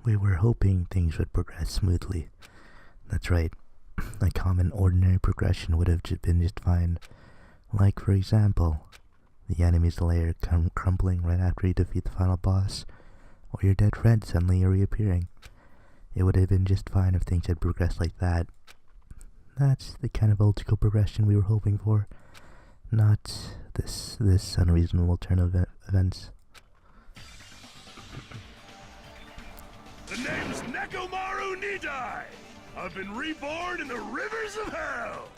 We were hoping things would progress smoothly. That's right. A common, ordinary progression would have been just fine. Like, for example, the enemy's lair crumbling right after you defeat the final boss, or your dead friend suddenly reappearing. It would have been just fine if things had progressed like that. That's the kind of old-school progression we were hoping for, not this unreasonable turn of events. The name's Nekomaru Nidai! I've been reborn in the rivers of hell!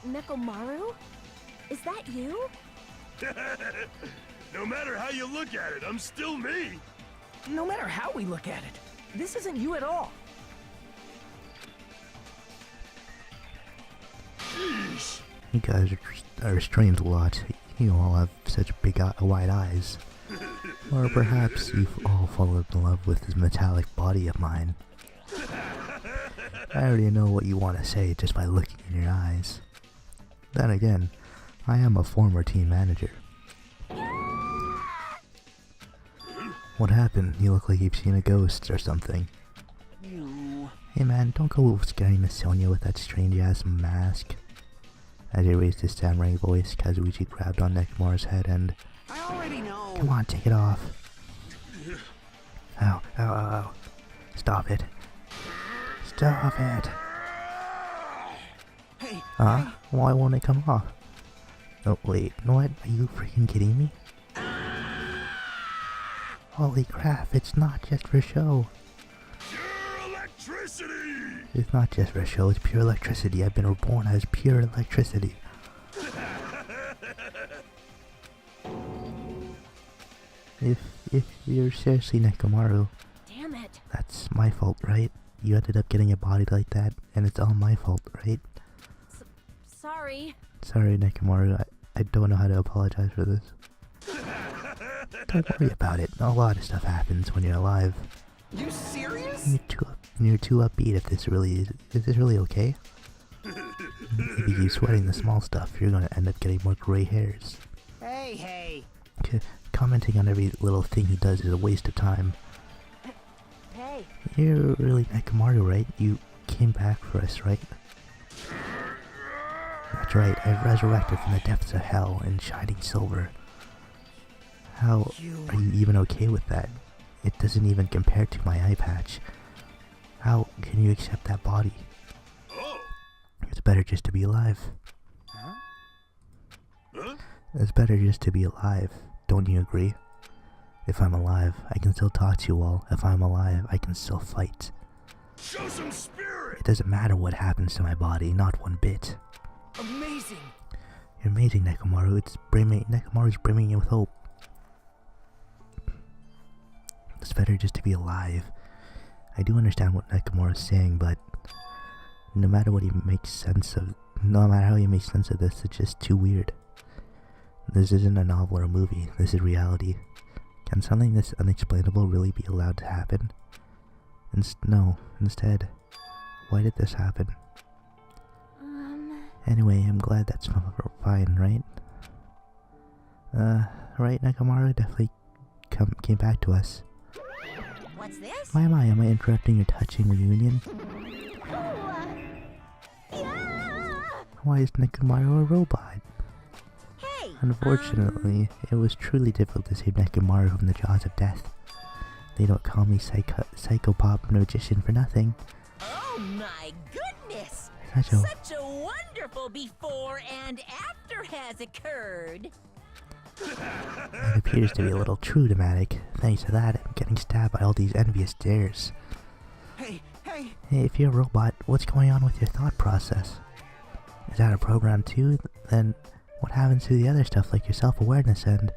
Nekomaru? Is that you? No matter how you look at it, I'm still me! No matter how we look at it, this isn't you at all. Sheesh! You guys are strange a lot. You all have such big wide eyes. Or perhaps you've all fallen in love with this metallic body of mine. I already know what you want to say just by looking in your eyes. Then again, I am a former team manager. What happened? You look like you've seen a ghost or something. You... Hey man, don't go scaring Miss Sonia with that strange ass mask. As he raised his stammering voice, Kazuichi grabbed on Nekomaru's head and... I already know. Come on, take it off. Ow, ow, ow, ow. Stop it. Stop it. Hey, Huh? Why won't it come off? Oh, wait, what? Are you freaking kidding me? Holy crap, it's not just for show. Pure electricity! It's not just for show, it's pure electricity. I've been reborn as pure electricity. If you're seriously Nekomaru, Damn it. that's my fault, right? You ended up getting a body like that, and it's all my fault, right? Sorry. Sorry, Nekomaru, I don't know how to apologize for this. Don't worry about it. A lot of stuff happens when you're alive. you serious? You're too upbeat. If this really is this really okay? If you keep sweating the small stuff, you're gonna end up getting more gray hairs. Hey. Commenting on every little thing he does is a waste of time. Hey. You're really Nekomaru, right? You came back for us, right? That's right, I've resurrected from the depths of hell in shining silver. How are you even okay with that? It doesn't even compare to my eye patch. How can you accept that body? Oh! It's better just to be alive. Huh? It's better just to be alive, don't you agree? If I'm alive, I can still talk to you all. If I'm alive, I can still fight. Show some spirit! It doesn't matter what happens to my body, not one bit. Amazing. You're amazing, Nekomaru. Nekomaru's brimming you with hope. It's better just to be alive. I do understand what Nekomaru's saying, but no matter how he makes sense of this, it's just too weird. This isn't a novel or a movie. This is reality. Can something this unexplainable really be allowed to happen? No. Instead, why did this happen? Anyway, I'm glad that's fine, right? Right, Nekomaru definitely came back to us. What's this? Why am I? Am I interrupting your touching reunion? Yeah! Why is Nekomaru a robot? Hey! Unfortunately, it was truly difficult to save Nekomaru from the jaws of death. They don't call me psychopop magician for nothing. Oh my goodness! Such a wonderful before and after has occurred. It appears to be a little too dramatic. Thanks to that, I'm getting stabbed by all these envious stares. Hey. Hey, if you're a robot, what's going on with your thought process? Is that a program too? Then what happens to the other stuff like your self-awareness and...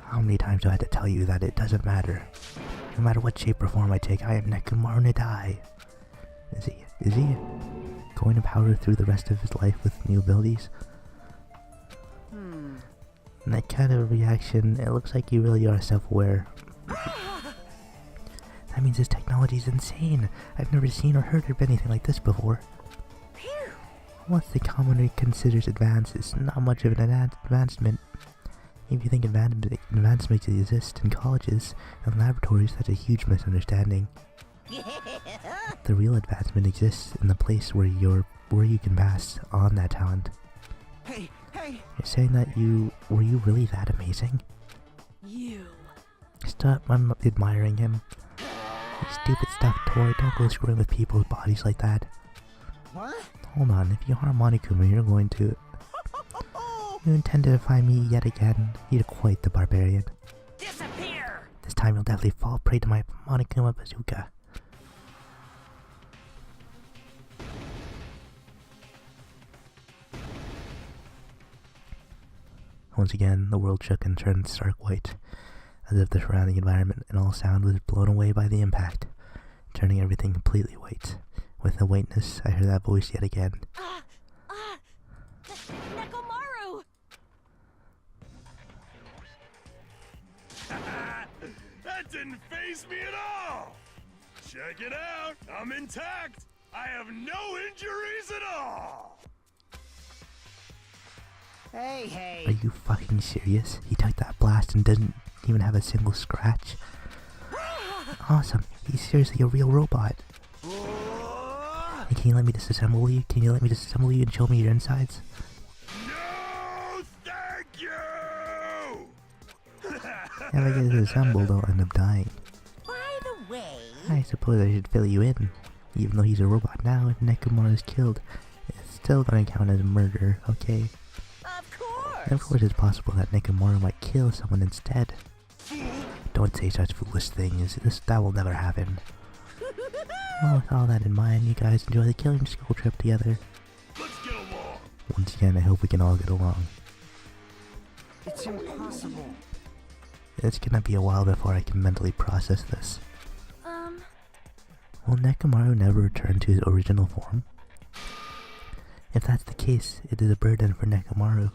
How many times do I have to tell you that it doesn't matter? No matter what shape or form I take, I am Nekomaru Nidai. Is he going to power through the rest of his life with new abilities? And that kind of reaction, it looks like you really are self-aware. That means this technology is insane. I've never seen or heard of anything like this before. What the commonly considers advanced is not much of an advancement. If you think advancements exist in colleges and laboratories, that's a huge misunderstanding. The real advancement exists in the place where you can pass on that talent. Hey! You're saying that were you really that amazing? You. Stop admiring him. You stupid stuffed toy, don't go screwing with people's bodies like that. What? Hold on, if you harm Monokuma, you're going to... You intend to defy me yet again. You're quite the barbarian. Disappear! This time you'll definitely fall prey to my Monokuma bazooka. Once again, the world shook and turned stark white, as if the surrounding environment and all sound was blown away by the impact, turning everything completely white. With the whiteness, I heard that voice yet again. Nekomaru! That didn't faze me at all! Check it out! I'm intact! I have no injuries at all! Hey! Are you fucking serious? He took that blast and didn't even have a single scratch? Awesome, he's seriously a real robot. Hey, can you let me disassemble you? Can you let me disassemble you and show me your insides? No, thank you! If I get disassembled, I'll end up dying. By the way... I suppose I should fill you in. Even though he's a robot now, if Nekomaru is killed, it's still gonna count as murder, okay? Of course! And of course it's possible that Nekomaru might kill someone instead. Don't say such foolish things, that will never happen. Well, with all that in mind, you guys enjoy the Killing School trip together. Let's get along! Once again, I hope we can all get along. It's impossible. It's gonna be a while before I can mentally process this. Will Nekomaru never return to his original form? If that's the case, it is a burden for Nekomaru.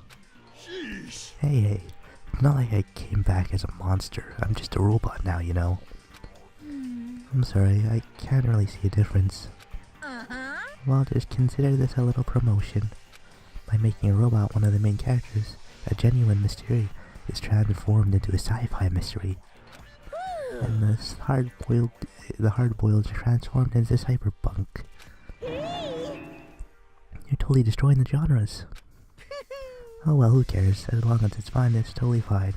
Sheesh! Hey, it's not like I came back as a monster. I'm just a robot now, you know. I'm sorry, I can't really see a difference. Well, just consider this a little promotion. By making a robot one of the main characters, a genuine mystery is transformed into a sci-fi mystery. And the hard-boiled is transformed into cyberpunk. You're totally destroying the genres. Oh well, who cares? As long as it's fine, it's totally fine.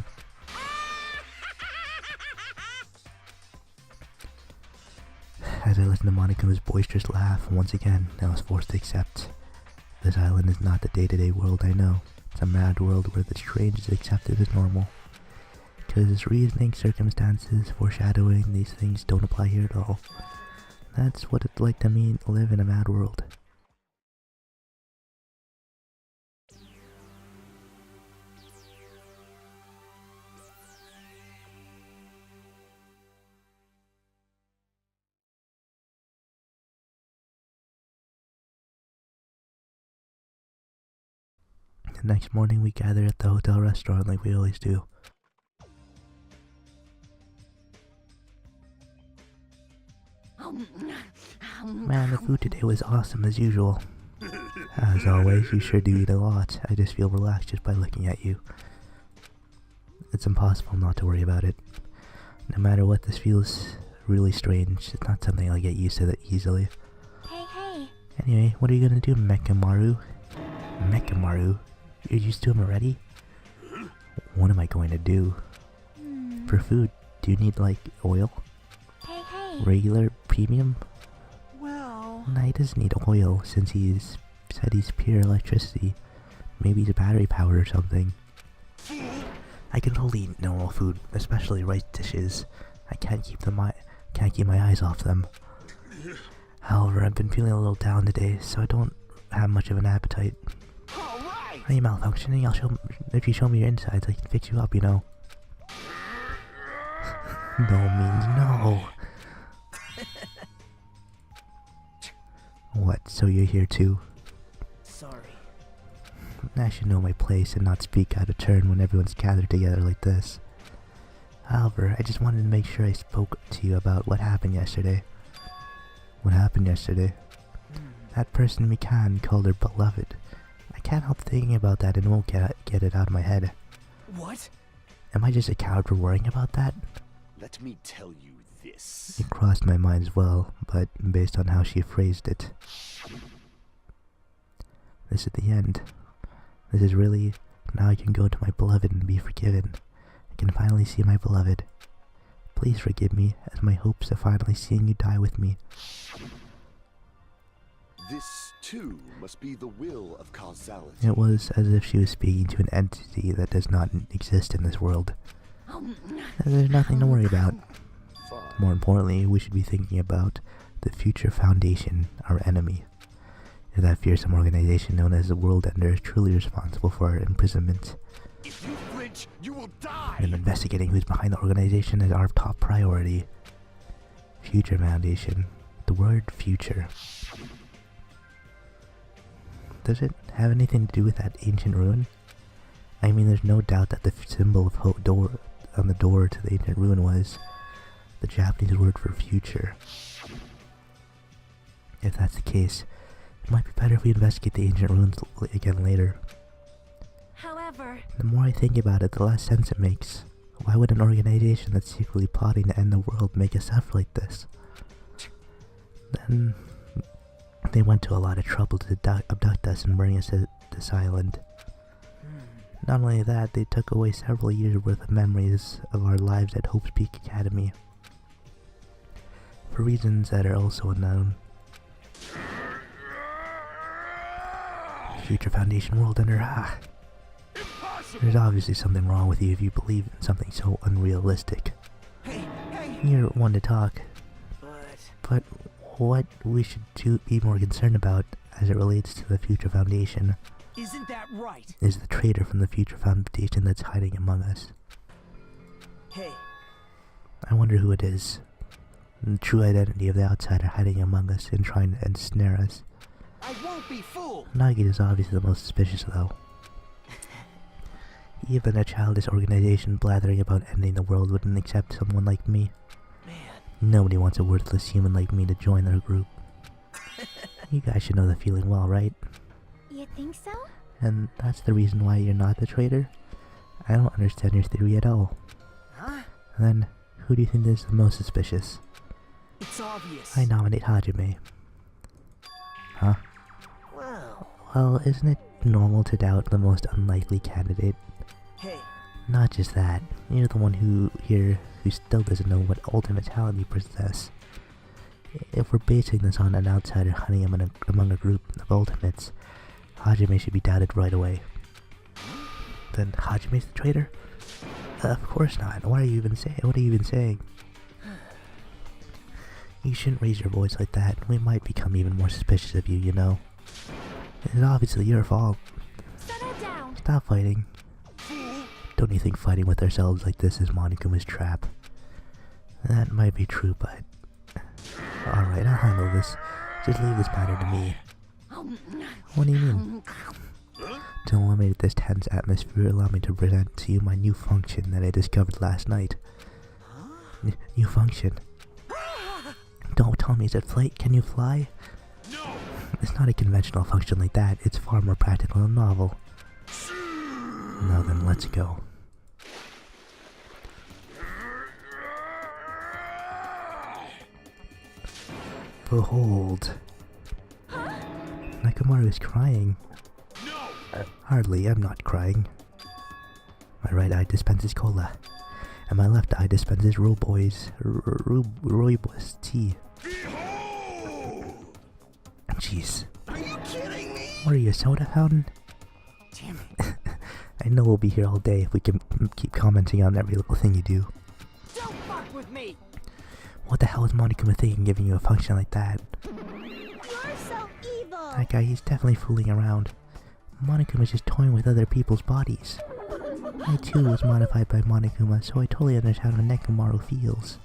As I listened to Monaco's boisterous laugh, once again, I was forced to accept. This island is not the day-to-day world I know. It's a mad world where the strange is accepted as normal. Because reasoning, circumstances, foreshadowing, these things don't apply here at all. That's what it's like to live in a mad world. The next morning we gather at the hotel restaurant like we always do. Man, the food today was awesome as usual. As always, you sure do eat a lot. I just feel relaxed just by looking at you. It's impossible not to worry about it. No matter what, this feels really strange. It's not something I'll get used to that easily. Hey. Anyway, what are you gonna do, Mekamaru? Mekamaru? You're used to him already? What am I going to do? For food, do you need, like, oil? Hey. Regular? Premium? Well... No, he doesn't need oil, since he's said he's pure electricity. Maybe he's battery powered or something. I can totally eat normal food, especially rice dishes. I can't keep my eyes off them. However, I've been feeling a little down today, so I don't have much of an appetite. Alright! Are you malfunctioning? If you show me your insides, I can fix you up, you know. No means no. What, so you're here too? Sorry. I should know my place and not speak out of turn when everyone's gathered together like this. However, I just wanted to make sure I spoke to you about what happened yesterday. What happened yesterday? That person Mikan called her beloved. I can't help thinking about that and won't get it out of my head. What? Am I just a coward for worrying about that? Let me tell you this. It crossed my mind as well, but based on how she phrased it. This is the end. This is really... Now I can go to my beloved and be forgiven. I can finally see my beloved. Please forgive me, as my hopes of finally seeing you die with me. This, too, must be the will of causality. It was as if she was speaking to an entity that does not exist in this world. There's nothing to worry about. Fine. More importantly, we should be thinking about the future Foundation, our enemy. If that fearsome organization known as the World Ender is truly responsible for our imprisonment, If you flinch, you will die! then investigating who's behind the organization is our top priority. Future Foundation. The word future. Does it have anything to do with that ancient ruin? I mean, there's no doubt that the symbol of door on the door to the ancient ruin was the Japanese word for future. If that's the case, it might be better if we investigate the ancient ruins again later. However, The more I think about it, the less sense it makes. Why would an organization that's secretly plotting to end the world make us suffer like this? Then they went to a lot of trouble to abduct us and bring us to this island. Not only that, they took away several years worth of memories of our lives at Hope's Peak Academy. For reasons that are also unknown. Future Foundation World Ender. Impossible! There's obviously something wrong with you if you believe in something so unrealistic. Hey, You're one to talk, but but what we should be more concerned about as it relates to the Future Foundation isn't that right? is the traitor from the Future Foundation that's hiding among us. Hey, I wonder who it is. The true identity of the outsider hiding among us and trying to ensnare us. I won't be fooled. Nagi is obviously the most suspicious though. Even a childish organization blathering about ending the world wouldn't accept someone like me. Man, Nobody wants a worthless human like me to join their group. You guys should know the feeling well, right? you think so? And that's the reason why you're not the traitor? I don't understand your theory at all. huh? Then, who do you think is the most suspicious? It's obvious. I nominate Hajime. Huh? Well, Well, isn't it normal to doubt the most unlikely candidate? hey, Not just that, you're the one who still doesn't know what ultimatality possess. If we're basing this on an outsider hunting among a group of ultimates, Hajime should be doubted right away. Then Hajime's the traitor? Of course not. What are you even saying? You shouldn't raise your voice like that. We might become even more suspicious of you, you know. It's obviously your fault. Settle down. Stop fighting. Don't you think fighting with ourselves like this is Monokuma's trap? That might be true, but... Alright, I'll handle this. Just leave this matter to me. What do you mean? To eliminate this tense atmosphere, allow me to present to you my new function that I discovered last night. New function? Don't tell me, is it flight? Can you fly? No! It's not a conventional function like that. It's far more practical and novel. Now then, let's go. Behold. Nakamaru is crying. No! Hardly, I'm not crying. My right eye dispenses cola, and my left eye dispenses Royboy's tea. Behold! Jeez. Are you kidding me? What are you, a soda fountain? damn it. I know we'll be here all day if we can keep commenting on every little thing you do. Don't fuck with me. What the hell is Monokuma thinking giving you a function like that? You're so evil. That guy, he's definitely fooling around. Monokuma's just toying with other people's bodies. I too was modified by Monokuma, so I totally understand how Nekomaru feels.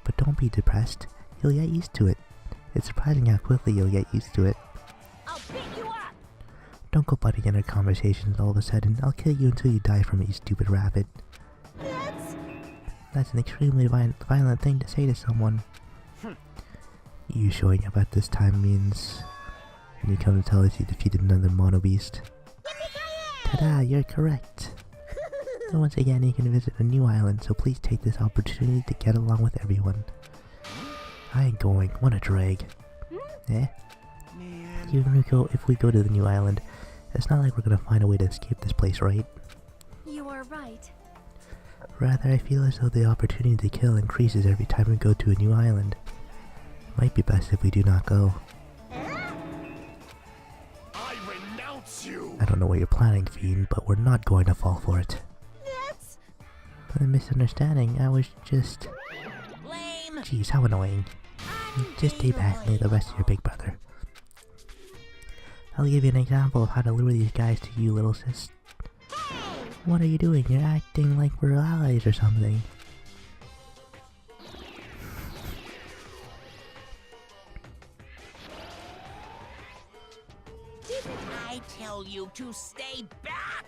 But don't be depressed. You'll get used to it. It's surprising how quickly you'll get used to it. I'll pick you up. Don't go butting in our conversations all of a sudden. I'll kill you until you die from it, you stupid rabbit. That's an extremely violent thing to say to someone. You showing up at this time means... you come to tell us you defeated another mono beast. Ta-da, you're correct. Once again, you can visit a new island, so please take this opportunity to get along with everyone. I ain't going. What a drag. Eh? Man. If we go to the new island, it's not like we're gonna find a way to escape this place, right? You are right. Rather, I feel as though the opportunity to kill increases every time we go to a new island. Might be best if we do not go. I renounce you. I don't know what you're planning, Fiend, but we're not going to fall for it. That's... A misunderstanding. I was just... Lame. Jeez, how annoying. Just stay back and lay the rest of your big brother. I'll give you an example of how to lure these guys to you, little sis. What are you doing? You're acting like we're allies or something. Didn't I tell you to stay back?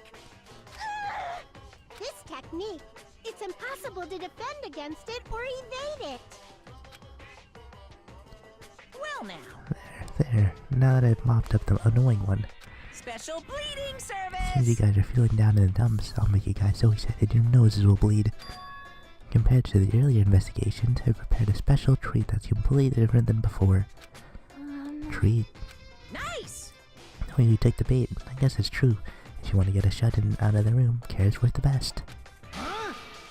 This technique, it's impossible to defend against it or evade it. Well now. There. Now that I've mopped up the annoying one. Special bleeding Since you service. guys are feeling down in the dumps, I'll make you guys so excited your noses will bleed. Compared to the earlier investigations, I've prepared a special treat that's completely different than before. Treat? Nice. Oh, you take the bait. I guess it's true. If you want to get a shut-in out of the room, care's worth the best.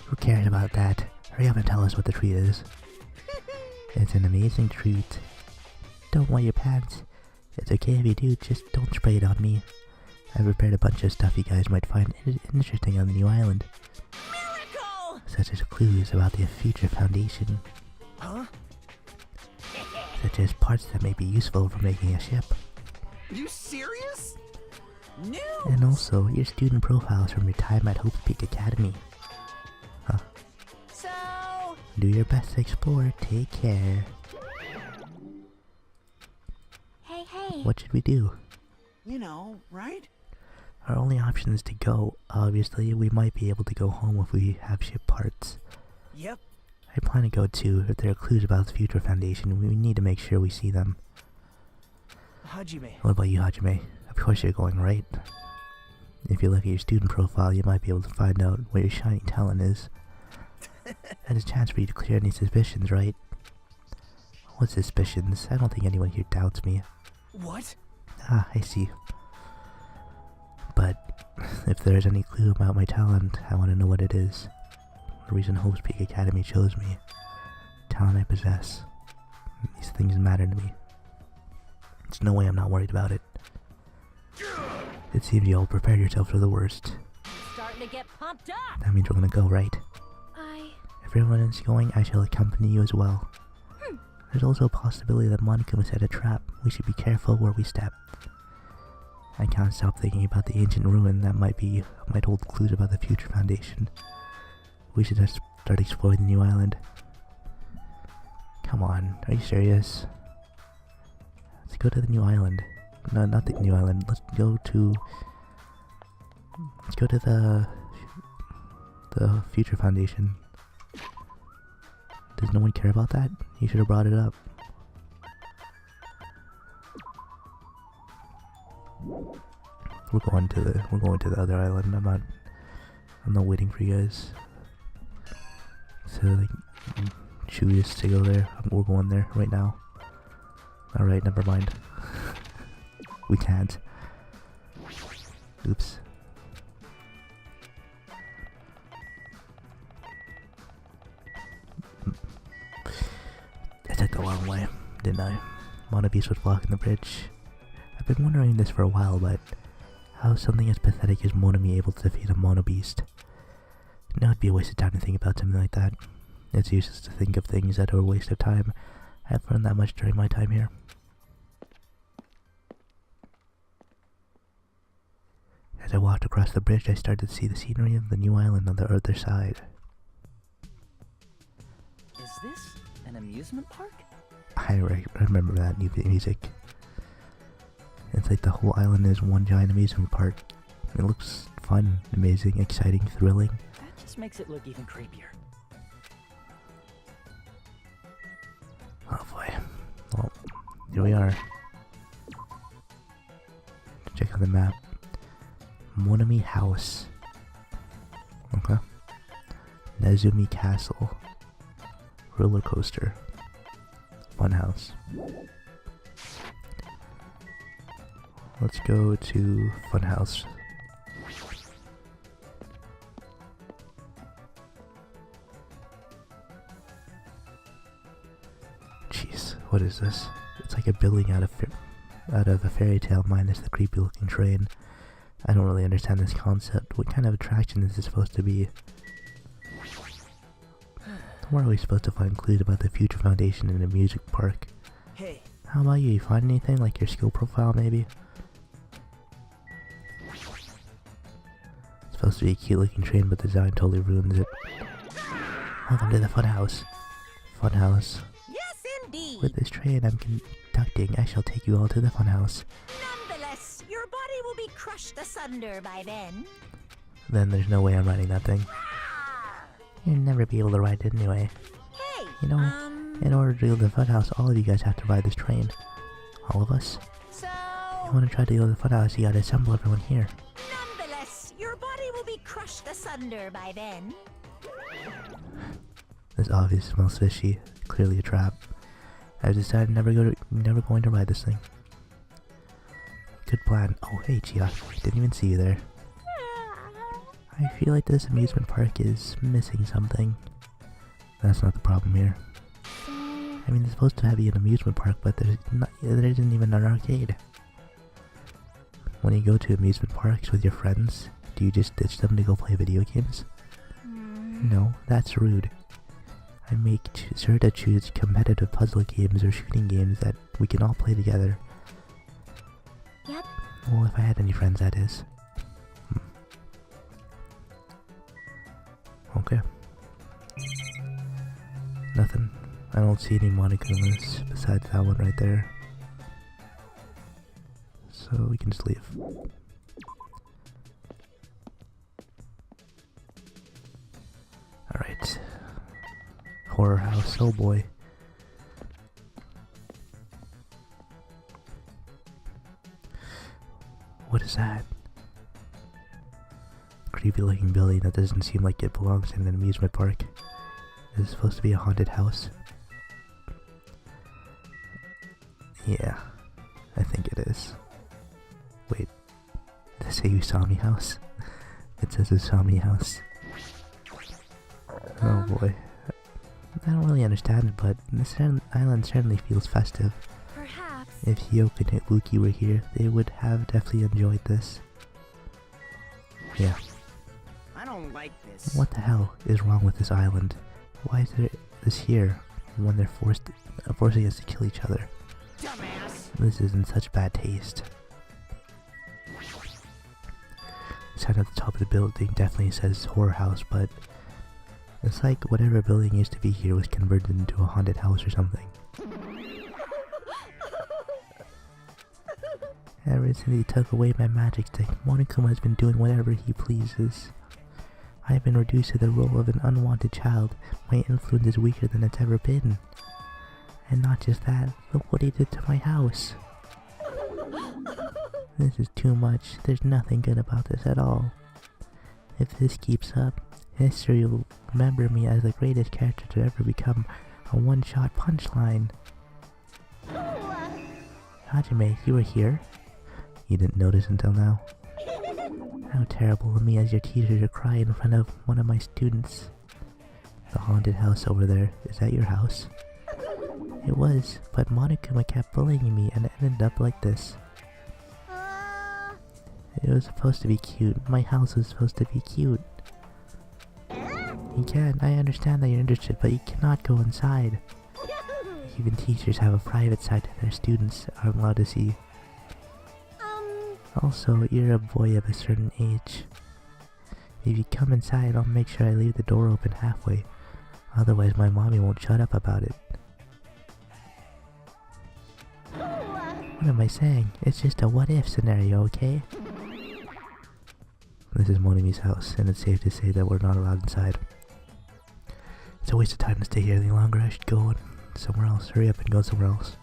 Who cares about that? Hurry up and tell us what the treat is. It's an amazing treat. Don't wet your pants. It's okay if you do, just don't spray it on me. I've prepared a bunch of stuff you guys might find interesting on the new island, Miracle. such as clues about the future foundation, Huh? such as parts that may be useful for making a ship, You serious? New. and also your student profiles from your time at Hope's Peak Academy. So, Do your best to explore. Take care. Hey. What should we do? You know, right? Our only option is to go. Obviously, we might be able to go home if we have ship parts. Yep. I plan to go too. If there are clues about the future foundation, we need to make sure we see them. Hajime. What about you, Hajime? Of course you're going, right? If you look at your student profile, you might be able to find out what your shining talent is. And a chance for you to clear any suspicions, right? What suspicions? I don't think anyone here doubts me. What? Ah, I see. But if there's any clue about my talent, I want to know what it is. The reason Hope's Peak Academy chose me. Talent I possess. These things matter to me. There's no way I'm not worried about it. It seems you all prepared yourselves for the worst. starting to get pumped up. That means we're gonna go, right? I... If everyone is going, I shall accompany you as well. There's also a possibility that Monica will set a trap. We should be careful where we step. I can't stop thinking about the ancient ruin that might hold clues about the future foundation. We should just start exploring the new island. Come on, are you serious? Let's go to the new island. No, not the new island. Let's go to the future foundation. Does no one care about that? You should have brought it up. We're going to the other island. I'm not waiting for you guys. So like, should we just go there? We're going there right now. Alright, never mind. We can't. Oops. I took the long way, didn't I? Monobeast was blocking the bridge. I've been wondering this for a while, but how is something as pathetic as Monami able to defeat a Monobeast? Now it'd be a waste of time to think about something like that. It's useless to think of things that are a waste of time. I haven't learned that much during my time here. As I walked across the bridge, I started to see the scenery of the new island on the other side. Is this an amusement park? I remember that new music. It's like the whole island is one giant amusement park. It looks fun, amazing, exciting, thrilling. That just makes it look even creepier. Oh boy. Well, here we are. Check out the map. Monami House. Okay. Nezumi Castle. Roller coaster. Funhouse. Let's go to Funhouse. Jeez, what is this? It's like a building out of a fairy tale minus the creepy looking train. I don't really understand this concept. What kind of attraction is this supposed to be? Where are we supposed to find clues about the future foundation in a music park? Hey. How about you? You find anything? Like your skill profile maybe? It's supposed to be a cute looking train, but the design totally ruins it. Welcome to the Funhouse. Funhouse. Yes, indeed. With this train I'm conducting, I shall take you all to the Funhouse. Nonetheless, your body will be crushed asunder by then. Then there's no way I'm riding that thing. You'll never be able to ride it anyway. Hey, You know, in order to go to the Funhouse, all of you guys have to ride this train. All of us. So, If you want to try to go to the Funhouse, you gotta assemble everyone here. nonetheless, your body will be crushed asunder by then. This obviously smells fishy. Clearly a trap. I've decided never going to ride this thing. Good plan. Oh hey Chia, didn't even see you there. I feel like this amusement park is missing something. That's not the problem here. I mean, it's supposed to be an amusement park, but there isn't even an arcade. When you go to amusement parks with your friends, do you just ditch them to go play video games? No, that's rude. I make sure to choose competitive puzzle games or shooting games that we can all play together. Yep. Well, if I had any friends, that is. Okay. Nothing. I don't see any Monokumas besides that one right there. So we can just leave. Alright. Horror house, oh boy. What is that? Creepy looking building that doesn't seem like it belongs in an amusement park. Is it supposed to be a haunted house? Yeah, I think it is. Wait, did it say Usami house? It says Usami house. Oh boy. I don't really understand it, but this island certainly feels festive. Perhaps. If Hyoka and Ibuki were here, they would have definitely enjoyed this. Yeah. I don't like this. What the hell is wrong with this island? Why is there this here when they're forcing us to kill each other? Dumbass. This is in such bad taste. The sign at the top of the building definitely says horror house, but it's like whatever building used to be here was converted into a haunted house or something. Ever since he took away my magic stick, Monokuma has been doing whatever he pleases. I have been reduced to the role of an unwanted child. My influence is weaker than it's ever been. And not just that, look what he did to my house. This is too much. There's nothing good about this at all. If this keeps up, history will remember me as the greatest character to ever become a one-shot punchline. Hajime, you were here? You didn't notice until now? How terrible of me as your teacher to cry in front of one of my students. The haunted house over there, is that your house? It was, but Monokuma kept bullying me and it ended up like this. It was supposed to be cute. My house was supposed to be cute. You can, I understand that you're interested, but you cannot go inside. Even teachers have a private side that their students aren't allowed to see. Also, you're a boy of a certain age. If you come inside, I'll make sure I leave the door open halfway. Otherwise, my mommy won't shut up about it. What am I saying? It's just a what-if scenario, okay? This is Monimi's house, and it's safe to say that we're not allowed inside. It's a waste of time to stay here any longer. I should go somewhere else. Hurry up and go somewhere else.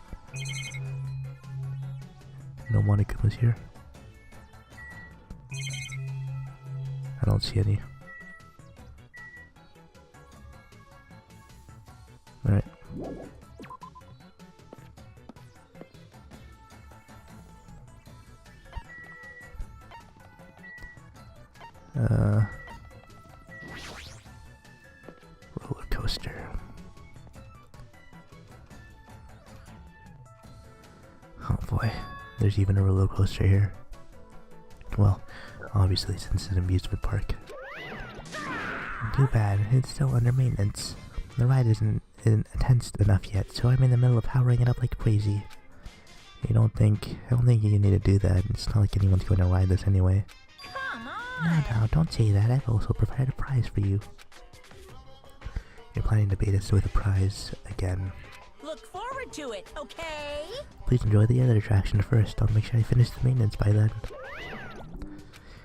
No Monokuma's here. I don't see any. Alright. Roller coaster. Oh boy, there's even a roller coaster here. Well, obviously since it's an amusement park. Too bad, it's still under maintenance. The ride isn't intense enough yet, so I'm in the middle of powering it up like crazy. I don't think you need to do that. It's not like anyone's going to ride this anyway. Come on! No, don't say that. I've also prepared a prize for you. You're planning to bait us with a prize again. Look forward to it, okay? Please enjoy the other attraction first. I'll make sure I finish the maintenance by then.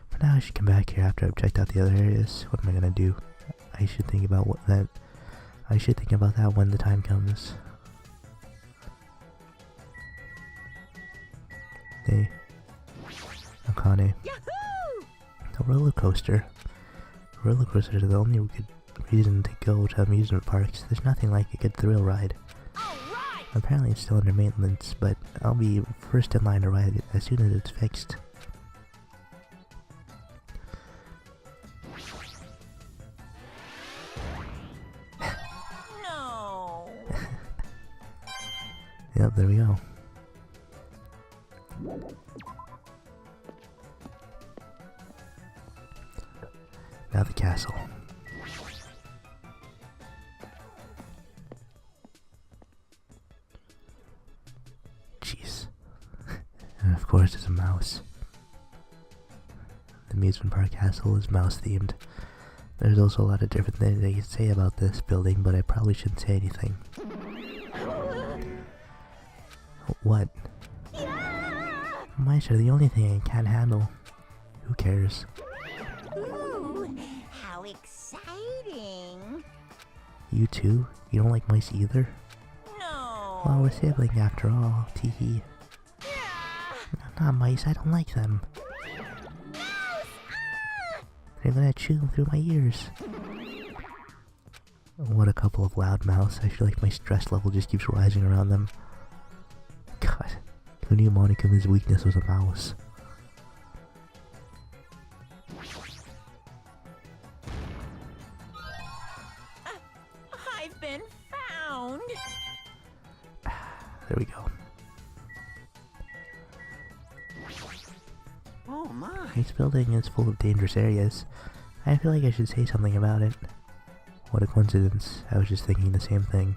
For now, I should come back here after I've checked out the other areas. What am I gonna do? I should think about that when the time comes. Hey, Akane. Yahoo! A roller coaster. Roller coasters are the only good reason to go to amusement parks. There's nothing like a good thrill ride. Alright! Apparently it's still under maintenance, but I'll be first in line to ride it as soon as it's fixed. No! Yep, there we go. Now the castle. Jeez. And of course there's a mouse. The amusement park castle is mouse themed. There's also a lot of different things I could say about this building, but I probably shouldn't say anything. What? Mice are the only thing I can't handle. Who cares? Ooh, how exciting! You too? You don't like mice either? No! Well, we're siblings after all. Teehee. Not mice, I don't like them. They're gonna chew through my ears. What a couple of loud mouths. I feel like my stress level just keeps rising around them. God, who knew Monikuma's weakness was a mouse? I've been found! There we go. Oh my. This building is full of dangerous areas. I feel like I should say something about it. What a coincidence. I was just thinking the same thing.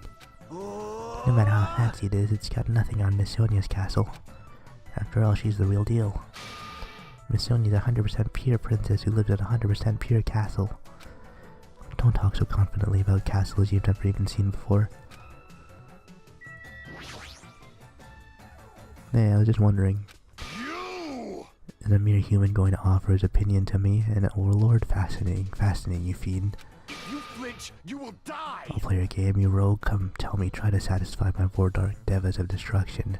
No matter how fancy it is, it's got nothing on Miss Sonia's castle. After all, she's the real deal. Miss Sonia's a 100% pure princess who lives in a 100% pure castle. Don't talk so confidently about castles you've never even seen before. Hey, I was just wondering. Is a mere human going to offer his opinion to me? And oh lord, fascinating, you fiend. If you flinch, you will die! I'll play your game, you rogue. Come tell me, try to satisfy my four dark devas of destruction.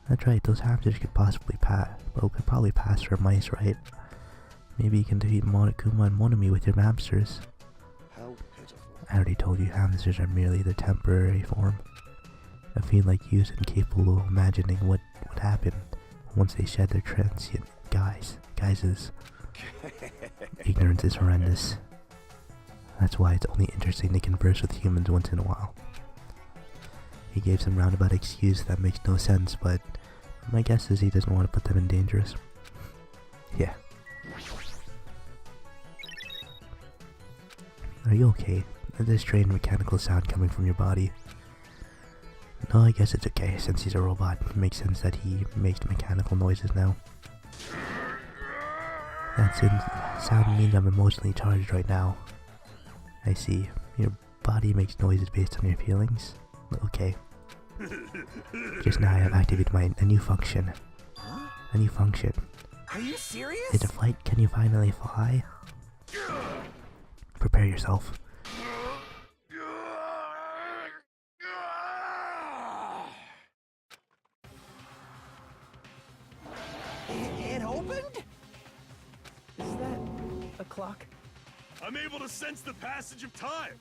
That's right, those hamsters could possibly probably pass for mice, right? Maybe you can defeat Monokuma and Monami with your hamsters. How pitiful. I already told you hamsters are merely the temporary form. A fiend like you is incapable of imagining what would happen once they shed their transient guises. Ignorance is horrendous. That's why it's only interesting to converse with humans once in a while. He gave some roundabout excuse that makes no sense, but my guess is he doesn't want to put them in danger. Yeah. Are you okay? There's a strange mechanical sound coming from your body. No, I guess it's okay, since he's a robot. It makes sense that he makes mechanical noises now. That sound means I'm emotionally charged right now. I see. Your body makes noises based on your feelings? Okay. Just now I have activated a new function. A new function. Are you serious? It's a flight. Can you finally fly? Prepare yourself. It opened? Is that a clock? I'm able to sense the passage of time.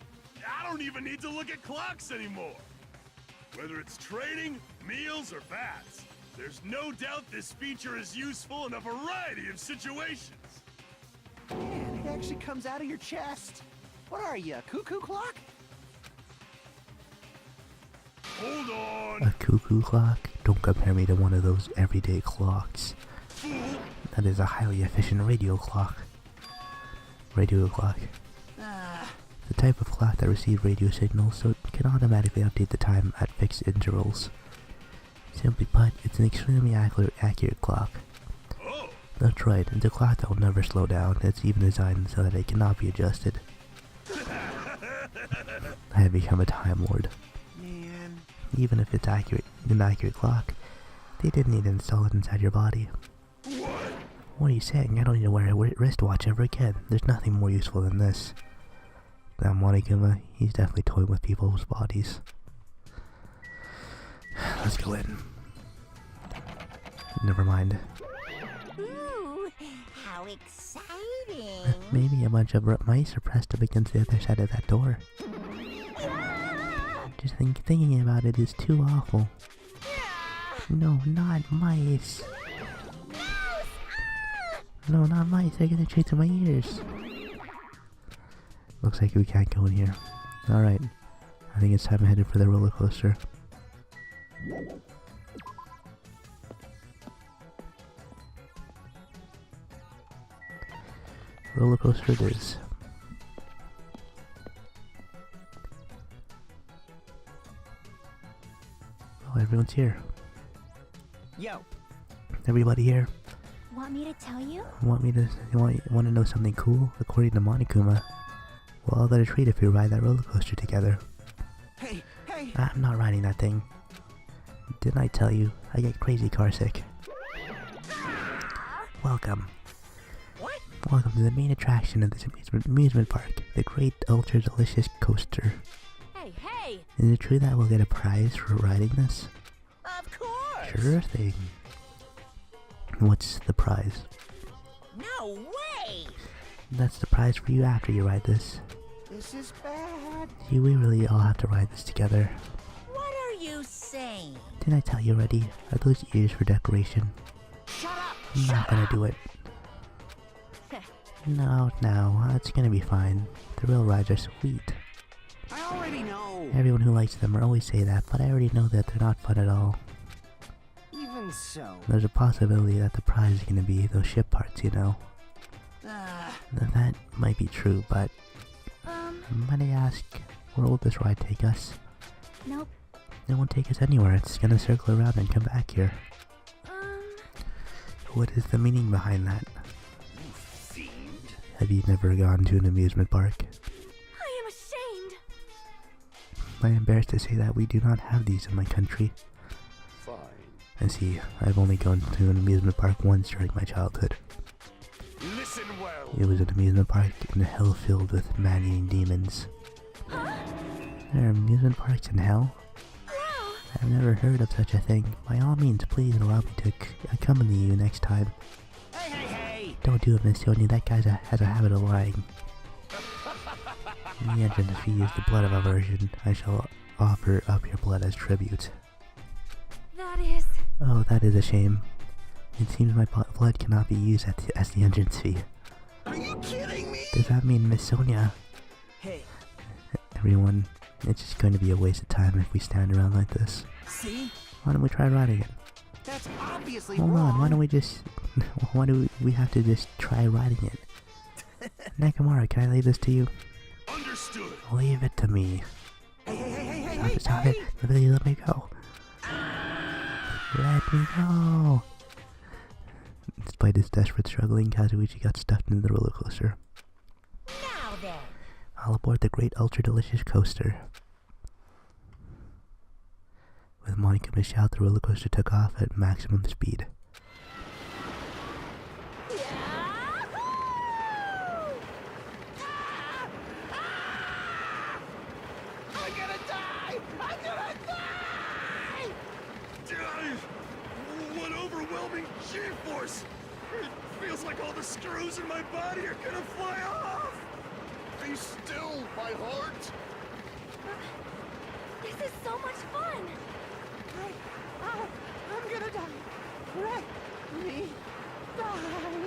I don't even need to look at clocks anymore. Whether it's training, meals, or baths, there's no doubt this feature is useful in a variety of situations. Man, it actually comes out of your chest. What are you, a cuckoo clock? Hold on. A cuckoo clock? Don't compare me to one of those everyday clocks. Fool. That is a highly efficient radio clock. Radio clock. The type of clock that receives radio signals so it can automatically update the time at fixed intervals. Simply put, it's an extremely accurate clock. Oh. That's right, it's a clock that will never slow down. It's even designed so that it cannot be adjusted. I have become a Time Lord. Man. Even if it's an accurate clock, they didn't need to install it inside your body. What? What are you saying? I don't need to wear a wristwatch ever again. There's nothing more useful than this. That Monokuma, he's definitely toying with people's bodies. Let's go in. Never mind. Ooh, how exciting. Maybe a bunch of mice are pressed up against the other side of that door. Just thinking about it is too awful. No, not mice. No, not mice. They're gonna chew through my ears. Looks like we can't go in here. Alright. I think it's time headed for the roller coaster. Roller coaster it is. Oh, everyone's here. Yo. Everybody here? Want me to tell you? Want to know something cool? According to Monokuma, we'll all get a treat if we ride that roller coaster together. Hey, hey. I'm not riding that thing. Didn't I tell you? I get crazy car sick. Welcome. What? Welcome to the main attraction of this amusement park, the Great Ultra Delicious Coaster. Hey, hey! Is it true that we'll get a prize for riding this? Of course! Sure thing. What's the prize? No way! That's the prize for you after you ride this. This is bad. See, we really all have to ride this together. What are you saying? Didn't I tell you already? Are those ears for decoration? Shut up! I'm not gonna do it. No, it's gonna be fine. The real rides are sweet. I already know. Everyone who likes them always say that, but I already know that they're not fun at all. Even so. There's a possibility that the prize is gonna be those ship parts, you know. That might be true, but might I ask, where will this ride take us? Nope. It won't take us anywhere. It's gonna circle around and come back here. What is the meaning behind that? You fiend. Have you never gone to an amusement park? I am ashamed. I'm embarrassed to say that we do not have these in my country. Fine. I see. I've only gone to an amusement park once during my childhood. Listen well. It was an amusement park in a hell filled with man-eating demons. There are amusement parks in hell? I've never heard of such a thing. By all means, please allow me to accompany you next time. Hey, hey, hey. Don't do it, Miss Sonia. That guy has a habit of lying. The entrance fee is the blood of aversion. I shall offer up your blood as tribute. That is... Oh, that is a shame. It seems my blood cannot be used as the entrance fee. Are you kidding me? Does that mean Miss Sonia? Hey. Everyone, it's just going to be a waste of time if we stand around like this. See? Why don't we try riding it? That's obviously Hold wrong. on, why don't we just... Why do we have to just try riding it? Nakamura, can I leave this to you? Understood. Leave it to me. Hey, hey, hey, hey, Stop hey, it, stop hey. it. Let me go. Let me go. Despite his desperate struggling, Kazuichi got stuffed into the roller coaster. Now then! All aboard the Great Ultra Delicious Coaster. With Monikuma's shout, the roller coaster took off at maximum speed. I'm gonna die! I'm gonna die! What overwhelming G-force! It feels like all the screws in my body are gonna fly off! Be still, my heart! Let me die.